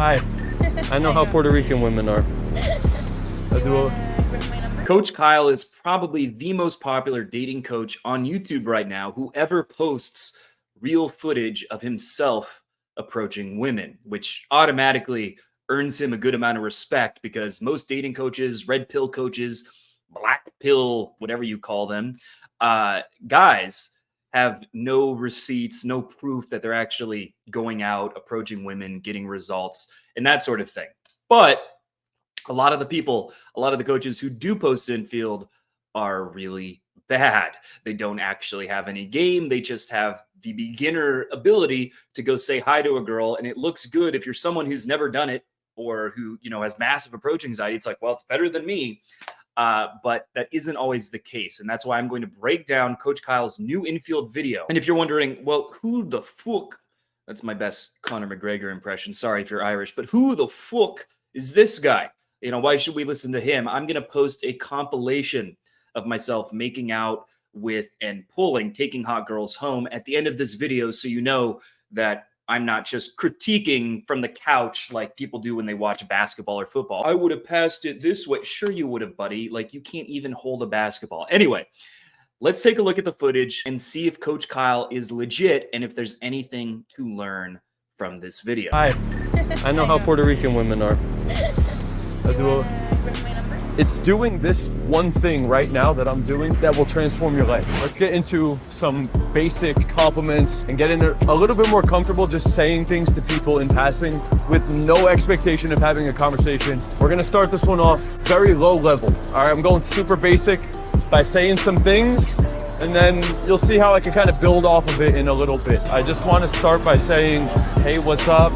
Hi. I know how Puerto Rican women are. Coach Kyle is probably the most popular dating coach on YouTube right now who ever posts real footage of himself approaching women, which automatically earns him a good amount of respect because most dating coaches, red pill coaches, black pill, whatever you call them, guys have no receipts, no proof that they're actually going out, approaching women, getting results, and that sort of thing. But a lot of the coaches who do post infield are really bad. They don't actually have any game. They just have the beginner ability to go say hi to a girl. And it looks good if you're someone who's never done it or who, has massive approach anxiety. It's like, well, it's better than me. But that isn't always the case. And that's why I'm going to break down Coach Kyle's new infield video. And if you're wondering, well, who the fuck, that's my best Conor McGregor impression. Sorry if you're Irish, but who the fuck is this guy? Why should we listen to him? I'm going to post a compilation of myself making out with and taking hot girls home at the end of this video. So you know that I'm not just critiquing from the couch like people do when they watch basketball or football. I would have passed it this way. Sure, you would have, buddy. Like, you can't even hold a basketball. Anyway, let's take a look at the footage and see if Coach Kyle is legit and if there's anything to learn from this video. Hi. I know how Puerto Rican women are. It's doing this one thing right now that I'm doing that will transform your life. Let's get into some basic compliments and get in a little bit more comfortable just saying things to people in passing with no expectation of having a conversation. We're gonna start this one off very low level. All right, I'm going super basic by saying some things, and then you'll see how I can kind of build off of it in a little bit. I just want to start by saying, hey, what's up?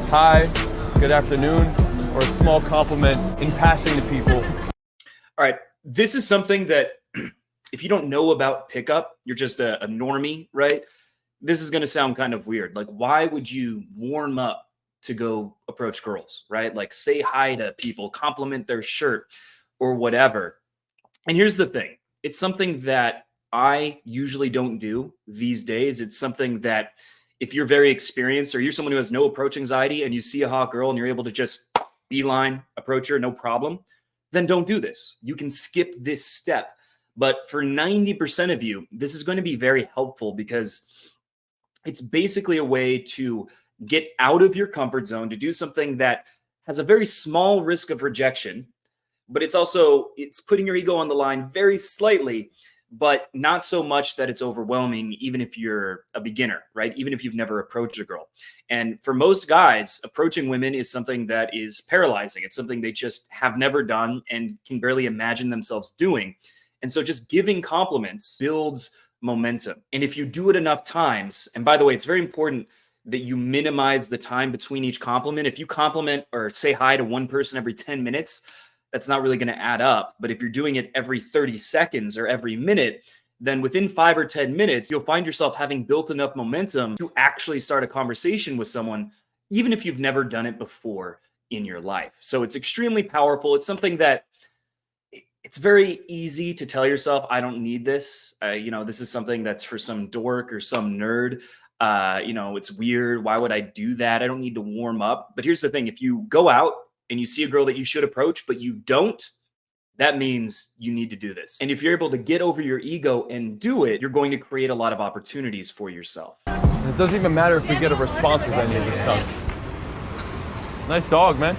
Hi, good afternoon. Or a small compliment in passing to people. All right, this is something that if you don't know about pickup, you're just a normie, right? This is going to sound kind of weird. Like, why would you warm up to go approach girls, right? Like, say hi to people, compliment their shirt or whatever. And here's the thing. It's something that I usually don't do these days. It's something that if you're very experienced or you're someone who has no approach anxiety and you see a hot girl and you're able to just beeline approach her, no problem, then don't do this. You can skip this step. But for 90% of you, this is going to be very helpful because it's basically a way to get out of your comfort zone, to do something that has a very small risk of rejection, but it's putting your ego on the line very slightly, but not so much that it's overwhelming, even if you're a beginner, right? Even if you've never approached a girl. And for most guys, approaching women is something that is paralyzing. It's something they just have never done and can barely imagine themselves doing. And so just giving compliments builds momentum. And if you do it enough times, and by the way, it's very important that you minimize the time between each compliment. If you compliment or say hi to one person every 10 minutes, that's not really going to add up. But if you're doing it every 30 seconds or every minute, then within 5 or 10 minutes, you'll find yourself having built enough momentum to actually start a conversation with someone, even if you've never done it before in your life. So it's extremely powerful. It's something that it's very easy to tell yourself, I don't need this. This is something that's for some dork or some nerd. It's weird. Why would I do that? I don't need to warm up. But here's the thing. If you go out and you see a girl that you should approach, but you don't, that means you need to do this. And if you're able to get over your ego and do it, you're going to create a lot of opportunities for yourself. It doesn't even matter if we get a response with any of this stuff. Nice dog, man.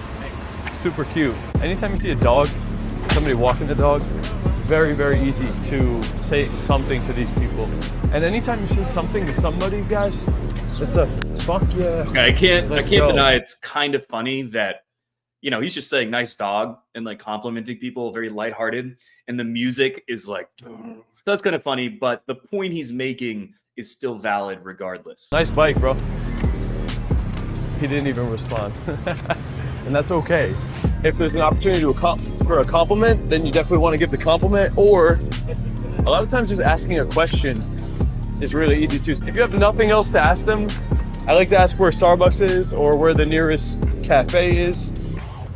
Super cute. Anytime you see a dog, somebody walking the dog, it's very, very easy to say something to these people. And anytime you say something to somebody, guys, it's a fuck yeah. I can't deny it's kind of funny that he's just saying nice dog and like complimenting people, very lighthearted. And the music is like, that's kind of funny, but the point he's making is still valid regardless. Nice bike, bro. He didn't even respond. And that's okay. If there's an opportunity for a compliment, then you definitely want to give the compliment. Or a lot of times just asking a question is really easy too. If you have nothing else to ask them, I like to ask where Starbucks is or where the nearest cafe is.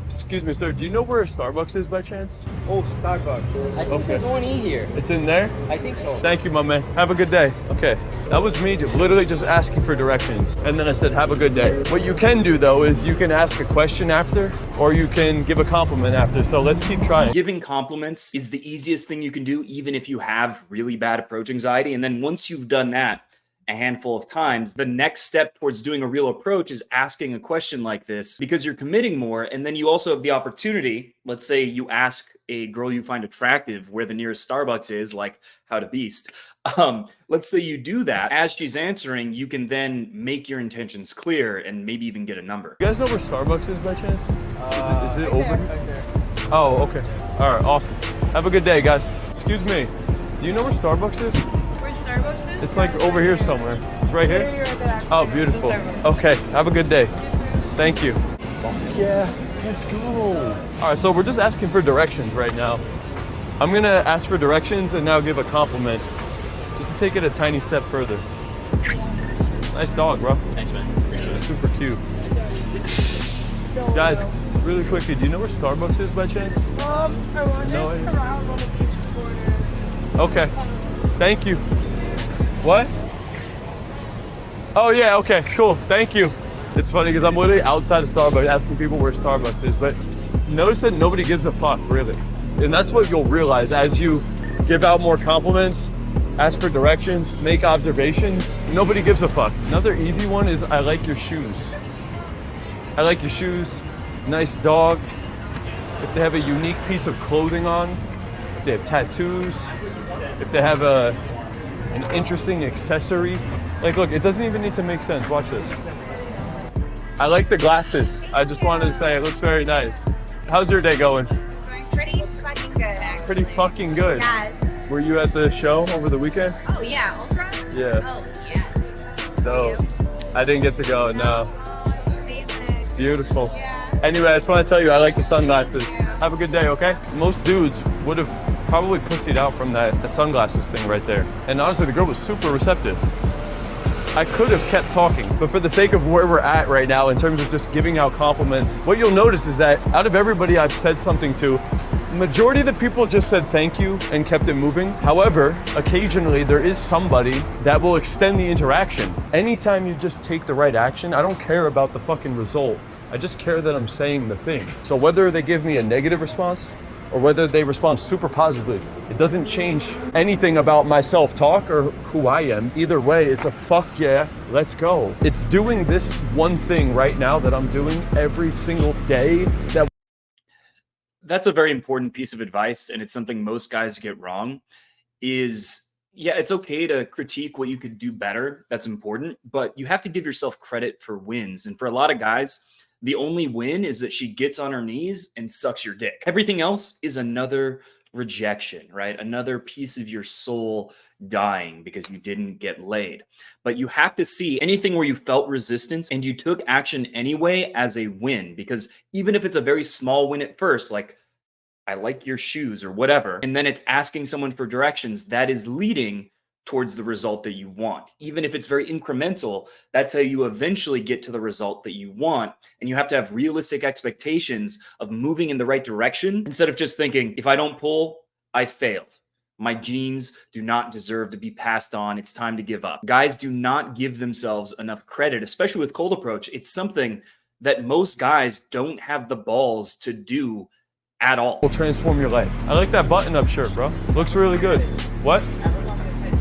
Excuse me, sir, do you know where Starbucks is by chance? Oh, Starbucks. I think there's one here. It's in there? I think so. Thank you, my man. Have a good day. Okay. That was me literally just asking for directions. And then I said, have a good day. What you can do though is you can ask a question after, or you can give a compliment after. So let's keep trying. Giving compliments is the easiest thing you can do, even if you have really bad approach anxiety. And then once you've done that a handful of times, the next step towards doing a real approach is asking a question like this, because you're committing more. And then you also have the opportunity. Let's say you ask a girl you find attractive where the nearest Starbucks is, like How to Beast. Let's say you do that. As she's answering, you can then make your intentions clear and maybe even get a number. You guys know where Starbucks is by chance? Is it over? Right there. Oh, okay. All right, awesome. Have a good day, guys. Excuse me. Do you know where Starbucks is? Where Starbucks is? It's like over here somewhere. It's right here? Oh, beautiful. Okay, have a good day. Thank you. Yeah, let's go. All right, so we're just asking for directions right now. I'm gonna ask for directions and now give a compliment, just to take it a tiny step further. Nice dog, bro. Thanks, man. It's super cute. Guys, really quickly, do you know where Starbucks is by chance? Around on the beach corner. Okay, thank you. What? Oh yeah, okay, cool, thank you. It's funny because I'm literally outside of Starbucks asking people where Starbucks is, but notice that nobody gives a fuck, really. And that's what you'll realize as you give out more compliments, ask for directions, make observations, nobody gives a fuck. Another easy one is, I like your shoes. I like your shoes, nice dog. If they have a unique piece of clothing on, if they have tattoos, if they have an interesting accessory. Like, look, it doesn't even need to make sense. Watch this. I like the glasses. I just wanted to say it looks very nice. How's your day going? Going pretty fucking good, actually. Pretty fucking good. Yes. Were you at the show over the weekend? Oh yeah, Ultra? Yeah. Oh yeah. So, I didn't get to go, no. Amazing. Beautiful. Yeah. Anyway, I just want to tell you, I like the sunglasses. Have a good day, okay? Most dudes would have probably pussied out from that sunglasses thing right there. And honestly, the girl was super receptive. I could have kept talking, but for the sake of where we're at right now in terms of just giving out compliments, what you'll notice is that out of everybody I've said something to, the majority of the people just said thank you and kept it moving. However, occasionally there is somebody that will extend the interaction. Anytime you just take the right action, I don't care about the fucking result. I just care that I'm saying the thing. So whether they give me a negative response or whether they respond super positively, it doesn't change anything about my self-talk or who I am. Either way, it's a fuck yeah, let's go. It's doing this one thing right now that I'm doing every single day that. That's a very important piece of advice, and it's something most guys get wrong, is, yeah, it's okay to critique what you could do better. That's important, but you have to give yourself credit for wins. And for a lot of guys, the only win is that she gets on her knees and sucks your dick. Everything else is another rejection, right? Another piece of your soul dying because you didn't get laid. But you have to see anything where you felt resistance and you took action anyway as a win, because even if it's a very small win at first, like I like your shoes or whatever, and then it's asking someone for directions, that is leading towards the result that you want. Even if it's very incremental, that's how you eventually get to the result that you want. And you have to have realistic expectations of moving in the right direction instead of just thinking, if I don't pull, I failed. My genes do not deserve to be passed on. It's time to give up. Guys do not give themselves enough credit, especially with cold approach. It's something that most guys don't have the balls to do at all. Will transform your life. I like that button-up shirt, bro. Looks really good. What?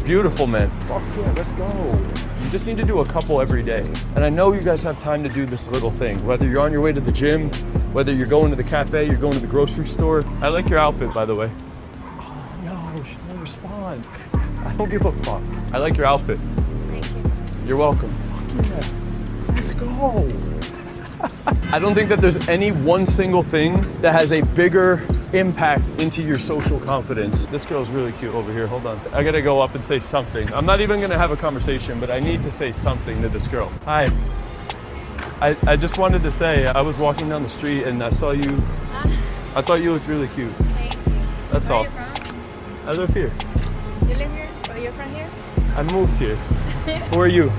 Beautiful, man. Fuck yeah, let's go. You just need to do a couple every day. And I know you guys have time to do this little thing, whether you're on your way to the gym, whether you're going to the cafe, you're going to the grocery store. I like your outfit, by the way. Oh, no, she didn't respond. I don't give a fuck. I like your outfit. Thank you. You're welcome. Fuck yeah. Let's go. I don't think that there's any one single thing that has a bigger impact into your social confidence. This girl's really cute over here. Hold on. I gotta go up and say something. I'm not even gonna have a conversation, but I need to say something to this girl. Hi. I just wanted to say, I was walking down the street and I saw you. I thought you looked really cute. Thank you. That's Where all. are you from? I live here. You live here? Oh, you're from here? I moved here. Who are you?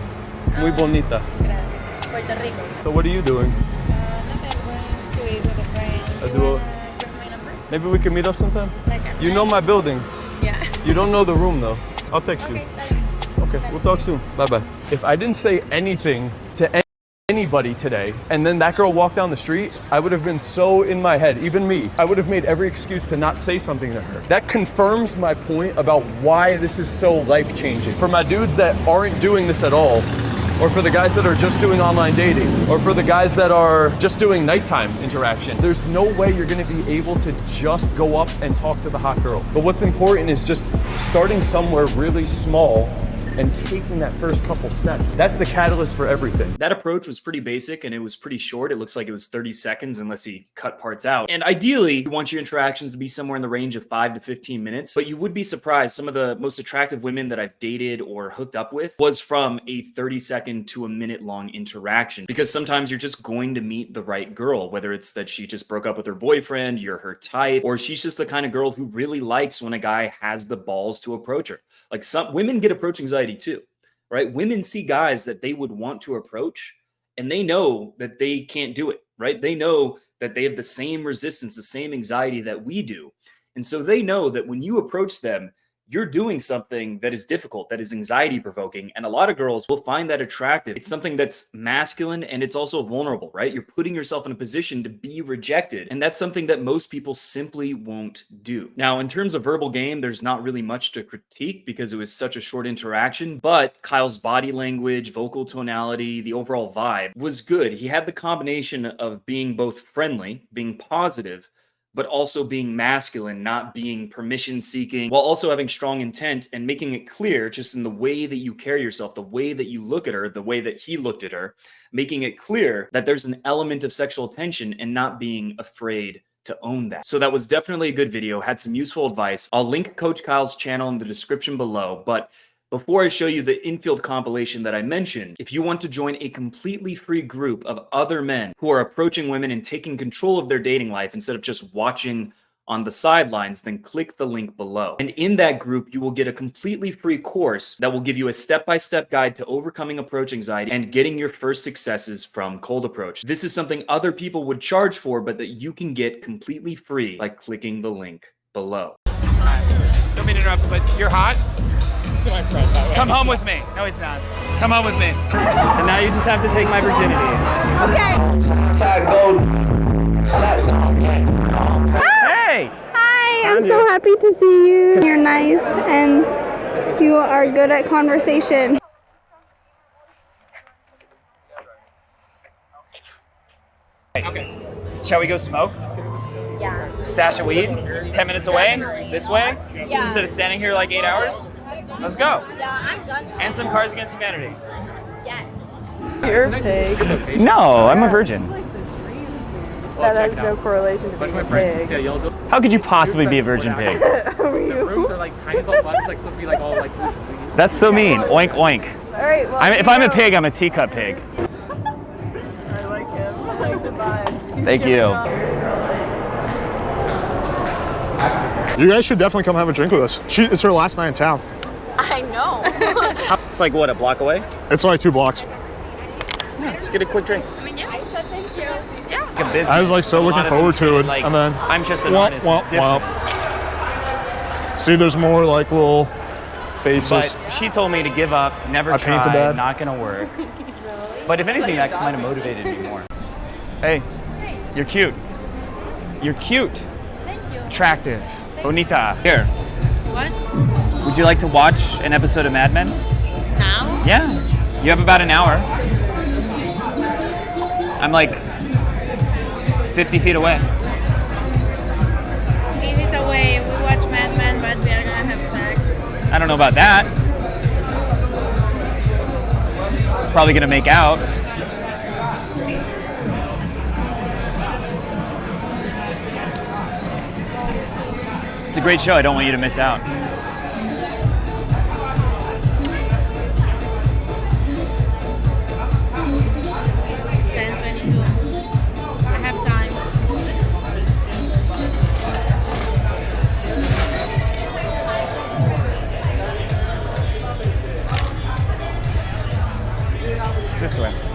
Muy bonita. Gracias. Puerto Rico. So what are you doing? Nothing. Going to eat with a friend. I You do a- wanna bring my number? Maybe we can meet up sometime? Like at You know night? my building. Yeah. You don't know the room though. I'll text you. Okay, dale. Okay, we'll talk soon. Bye-bye. If I didn't say anything to anybody today, and then that girl walked down the street, I would have been so in my head, even me. I would have made every excuse to not say something to her. That confirms my point about why this is so life-changing. For my dudes that aren't doing this at all, or for the guys that are just doing online dating, or for the guys that are just doing nighttime interaction, there's no way you're gonna be able to just go up and talk to the hot girl. But what's important is just starting somewhere really small and taking that first couple steps. That's the catalyst for everything. That approach was pretty basic and it was pretty short. It looks like it was 30 seconds unless he cut parts out. And ideally, you want your interactions to be somewhere in the range of 5 to 15 minutes, but you would be surprised. Some of the most attractive women that I've dated or hooked up with was from a 30-second to a minute-long interaction, because sometimes you're just going to meet the right girl, whether it's that she just broke up with her boyfriend, you're her type, or she's just the kind of girl who really likes when a guy has the balls to approach her. Like, some women get approach anxiety too, right? Women see guys that they would want to approach and they know that they can't do it, right? They know that they have the same resistance, the same anxiety that we do. And so they know that when you approach them, you're doing something that is difficult, that is anxiety provoking. And a lot of girls will find that attractive. It's something that's masculine and it's also vulnerable, right? You're putting yourself in a position to be rejected. And that's something that most people simply won't do. Now, in terms of verbal game, there's not really much to critique because it was such a short interaction, but Kyle's body language, vocal tonality, the overall vibe was good. He had the combination of being both friendly, being positive, but also being masculine, not being permission seeking, while also having strong intent and making it clear just in the way that you carry yourself, the way that you look at her, the way that he looked at her, making it clear that there's an element of sexual tension and not being afraid to own that. So that was definitely a good video, had some useful advice. I'll link Coach Kyle's channel in the description below, but before I show you the infield compilation that I mentioned, if you want to join a completely free group of other men who are approaching women and taking control of their dating life instead of just watching on the sidelines, then click the link below. And in that group, you will get a completely free course that will give you a step-by-step guide to overcoming approach anxiety and getting your first successes from cold approach. This is something other people would charge for, but that you can get completely free by clicking the link below. Don't mean to interrupt, but you're hot? To my friend, by the way. Come home with me. No, he's not. Come home with me. And now you just have to take my virginity. Hey! Hi, I'm so happy to see you. You're nice and you are good at conversation. Okay. Shall we go smoke? Yeah. Stash of weed? 10 minutes away? Definitely. This way? Yeah. Instead of standing here like 8 hours? Let's go. Yeah, I'm done. And some Cards Against Humanity. Yes. You're fake. No, I'm a virgin. That has no correlation to being a pig. How could you possibly be a virgin pig? Rooms are like tiny little fun. It's like supposed to be like all like loose and clean. That's so mean. Oink, oink. All right, well, If I'm a pig, I'm a teacup pig. I like him. I like the vibes. He's Thank giving you. off- You guys should definitely come have a drink with us. It's her last night in town. I know. It's like, what, a block away? It's like 2 blocks. Yeah, let's get a quick drink. I mean, yeah. I said thank you. Yeah. Like a business. I was like so A lot looking of forward them to it, like, and then I'm just an womp, artist. womp, It's different. womp. See, there's more like little faces. But she told me to give up, never I try, painted that. not gonna work. But if anything, that kind of motivated me more. Hey, you're cute. You're cute. Thank you. Attractive. Bonita. Here, What? would you like to watch an episode of Mad Men? Now? Yeah. You have about an hour. I'm like 50 feet away. Is it away? We watch Mad Men, but we are gonna have sex. I don't know about that. Probably gonna make out. It's a great show. I don't want you to miss out. 10:22. I have time. It's this way.